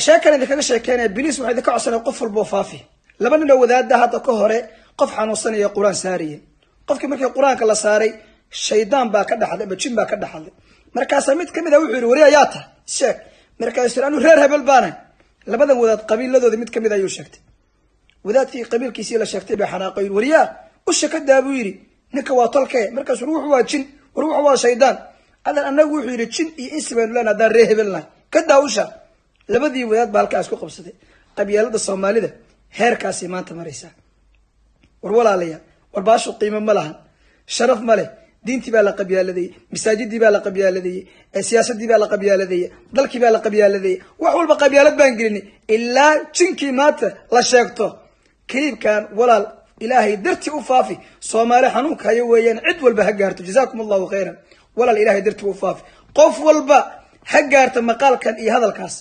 sheekan idinkaga sheekeynaya biliis waxaa idinka codsanaya qof walba oo faafi laba nin oo wadaada hadda ka hore qof xanuunsanaya quraan saariye qofkii markii quraanka la saaray shaydaan baa ka dhaxday ama jin baa ka dhaxday markaas mid kamid ah wuxuu yiri wariya yaa ta sheek markaas anu reer hebel baana labadan wadaad qabiiladooda mid kamid ayuu sheegtay wadaadkii qabiilkiisii la sheegtay baa xanaaqay wariya u shakada buu yiri ninka waa tolkee markaas ruuxu waa jin ruuxu waa shaydaan adan anagu wuxuu yiri jin iyo isbaan lana da reer hebelna ka daawsha labadii wadaad baa halkaas ku qabsaday qabiilada Soomaalida heerkaasi maanta maraysa war walaalayaal war baashu qiimo ma lahan sharaf ma leh diintii baa la qabiiladay masaajidii baa la qabiiladay siyaasadii baa la qabiiladay dalkii baa la qabiiladay wax walba qabiilad baan gelin ilaa jinkii maanta la sheegto kaliibkan walaal ilaahay darti u faafi Soomaali xanuunka ay weeyaan cid walba ha gaarto jazaakumullahu khayran walaal ilaahay darti u faafi qof walba ha gaarto maqaalkan iyo hadalkaas